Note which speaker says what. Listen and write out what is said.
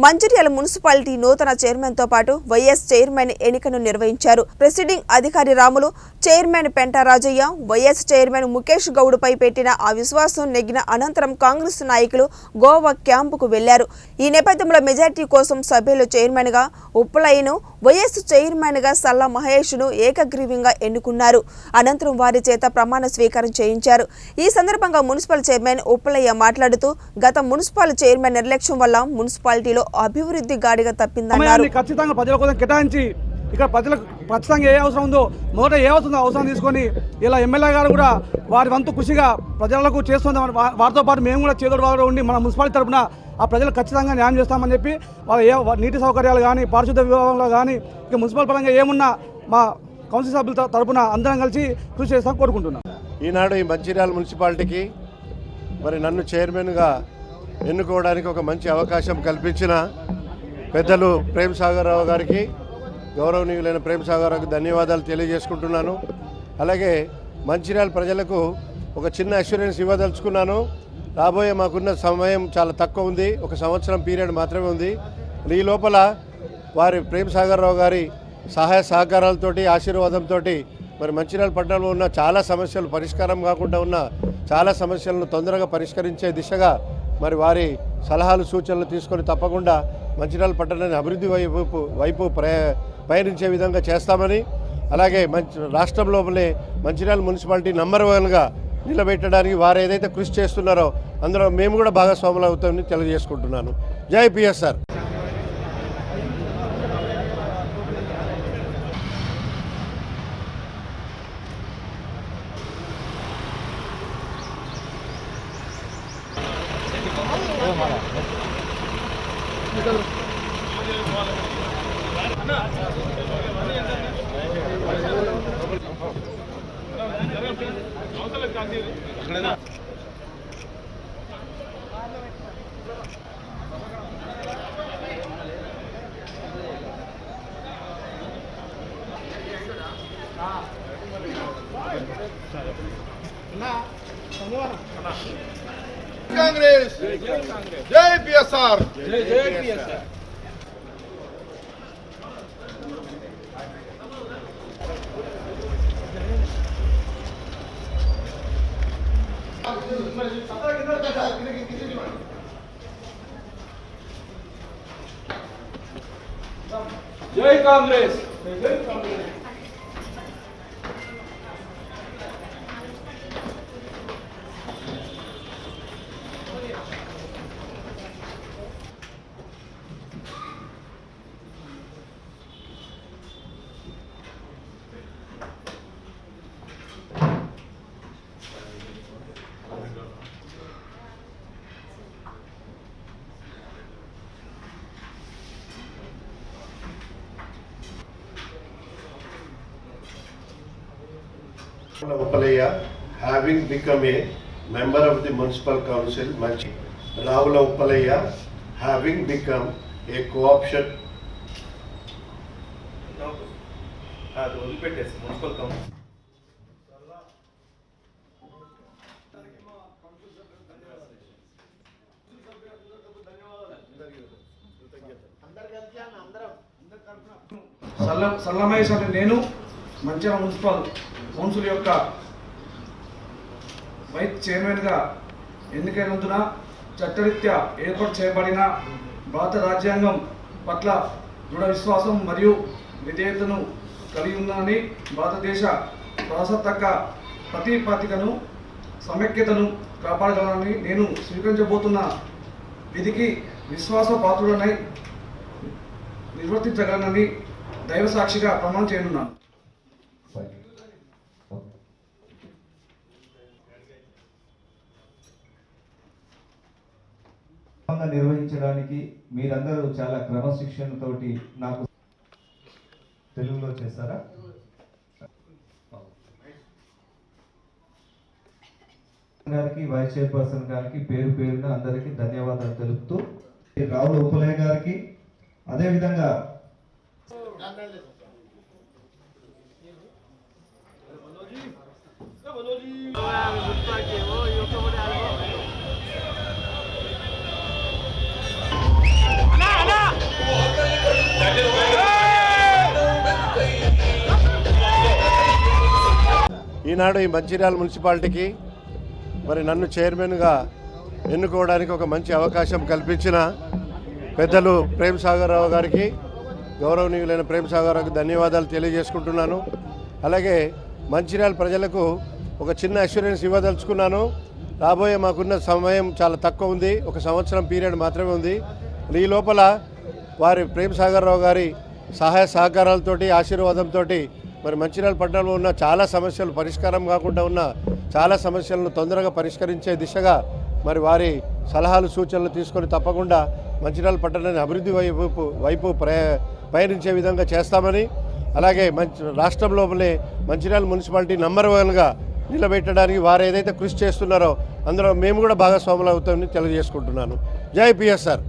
Speaker 1: Mancherial municipality నూతన చైర్మన్తో పాటు YS chairman ఎన్నికను నిర్వహించారు. ప్రెసిడింగ్ అధికారి రాములు, చైర్మన్ పెంట రాజయ్య, వైఎస్ చైర్మన్ ముఖేష్ గౌడ్పై పెట్టిన అవిశ్వాసం నెగ్గిన అనంతరం కాంగ్రెస్ నాయకులు గోవా క్యాంపుకు వెళ్లారు. ఈ నేపథ్యంలో మెజార్టీ కోసం సభ్యులు చైర్మన్గా ఉప్పలయ్యను, వైఎస్ చైర్మన్గా సల్లా మహేష్ను ఏకగ్రీవంగా ఎన్నుకున్నారు. అనంతరం వారి చేత ప్రమాణ స్వీకారం చేయించారు. ఈ సందర్భంగా మున్సిపల్ చైర్మన్ ఉప్పలయ్య మాట్లాడుతూ గత మున్సిపల్ చైర్మన్ నిర్లక్ష్యం వల్ల మున్సిపాలిటీలో అభివృద్ధి గాడిగా తప్పిందన్నారు.
Speaker 2: ఖచ్చితంగా ప్రజల కోసం కేటాయించి ఇక్కడ ప్రజలకు ఖచ్చితంగా ఏ అవసరం ఉందో మొదట ఏ అవసరం తీసుకొని ఇలా ఎమ్మెల్యే గారు కూడా వారి వంతు కృషిగా ప్రజలకు చేస్తుంది. వారితో పాటు మేము కూడా చేదోడు బాగా ఉండి మన మున్సిపాలిటీ తరఫున ఆ ప్రజలకు ఖచ్చితంగా న్యాయం చేస్తామని చెప్పి వాళ్ళ నీటి సౌకర్యాలు కానీ పారిశుద్ధ విభాగంలో కానీ ఇక మున్సిపల్ పరంగా ఏమున్నా మా కౌన్సిల్ సభ్యుల తరఫున అందరం కలిసి కృషి చేస్తాం కోరుకుంటున్నాం.
Speaker 3: ఈనాడు ఈ మంచిర్యాల మున్సిపాలిటీకి మరి నన్ను చైర్మన్గా ఎన్నుకోవడానికి ఒక మంచి అవకాశం కల్పించిన పెద్దలు ప్రేమ్ సాగర్ రావు గారికి, గౌరవనీయులైన ప్రేమ్ సాగర్ రావుకి ధన్యవాదాలు తెలియజేసుకుంటున్నాను. అలాగే మంచిర్యాల ప్రజలకు ఒక చిన్న అష్యూరెన్స్ ఇవ్వదలుచుకున్నాను. రాబోయే మాకున్న సమయం చాలా తక్కువ ఉంది, 1 సంవత్సరం పీరియడ్ మాత్రమే ఉంది. ఈ లోపల వారి ప్రేమ్ సాగర్ రావు గారి సహాయ సహకారాలతోటి ఆశీర్వాదంతో మరి మంచిర్యాల పట్టణంలో ఉన్న చాలా సమస్యలు పరిష్కారం కాకుండా ఉన్న చాలా సమస్యలను తొందరగా పరిష్కరించే దిశగా మరి వారి సలహాలు సూచనలు తీసుకొని తప్పకుండా మంచిర్యాల పట్టణాన్ని అభివృద్ధి వైపు పయనించే విధంగా చేస్తామని, అలాగే రాష్ట్రంలోనే మంచిర్యాల మున్సిపాలిటీ నంబర్ 1గా నిలబెట్టడానికి వారు ఏదైతే కృషి చేస్తున్నారో అందులో మేము కూడా భాగస్వాములు అవుతామని తెలియజేసుకుంటున్నాను. జై పిఎస్ఆర్.
Speaker 4: కాంగ్రెస్ జై పిఎస్ఆర్.
Speaker 2: జై Congress.
Speaker 3: Uppalaiya, having become a member of the Municipal Council, Rahula Uppalaiya, having become a co-option.
Speaker 5: Municipal Council.
Speaker 2: సల్లమేష్ అంటే నేను మంచిర్యాల మున్సిపల్ కౌన్సిల్ యొక్క వైస్ చైర్మన్గా ఎన్నికైనందున చట్టరీత్యా ఏర్పాటు చేయబడిన భారత రాజ్యాంగం పట్ల దృఢ విశ్వాసం మరియు విధేయతను కలిగి ఉందని, భారతదేశ ప్రజాసత్తాక ప్రతిపాదికను సమైక్యతను కాపాడగలనని, నేను స్వీకరించబోతున్న విధికి విశ్వాసపాత్రుడనై నిర్వర్తించగలనని దైవ సాక్షిగా ప్రమాణం చేయనున్నాను.
Speaker 6: నిర్వహించడానికి మీరందరూ చాలా క్రమశిక్షణతోటి నాకు తెలుగులో చేస్తారా? గారికి, వైస్ చైర్పర్సన్ గారికి పేరు పేరున అందరికీ ధన్యవాదాలు తెలుపుతూ, రావుల ఉప్పలయ్య గారికి అదేవిధంగా
Speaker 4: నా
Speaker 3: ఈనాడు ఈ మంచిర్యాల మున్సిపాలిటీకి మరి నన్ను చైర్మన్గా ఎన్నుకోవడానికి ఒక మంచి అవకాశం కల్పించిన పెద్దలు ప్రేమ్ సాగర్ రావు గారికి, గౌరవనీయులైన ప్రేమ్ సాగర్ రావుకి ధన్యవాదాలు తెలియజేసుకుంటున్నాను. అలాగే మంచిర్యాల ప్రజలకు ఒక చిన్న అష్యూరెన్స్ ఇవ్వదలుచుకున్నాను. రాబోయే మాకున్న సమయం చాలా తక్కువ ఉంది, 1 సంవత్సరం పీరియడ్ మాత్రమే ఉంది. ఈ లోపల వారి ప్రేమ్ సాగర్ రావు గారి సహాయ సహకారాలతోటి, ఆశీర్వాదంతో మరి మంచిర్యాల పట్టణంలో ఉన్న చాలా సమస్యలు పరిష్కారం కాకుండా ఉన్న చాలా సమస్యలను తొందరగా పరిష్కరించే దిశగా మరి వారి సలహాలు సూచనలు తీసుకొని తప్పకుండా మంచిర్యాల పట్టణాన్ని అభివృద్ధి వైపు పయనించే విధంగా చేస్తామని, అలాగే రాష్ట్రం లోపలే మంచిర్యాల మున్సిపాలిటీ నంబర్ 1గా నిలబెట్టడానికి వారు ఏదైతే కృషి చేస్తున్నారో అందులో మేము కూడా భాగస్వాములు అవుతామని తెలియజేసుకుంటున్నాను. జై పిఎస్ఆర్.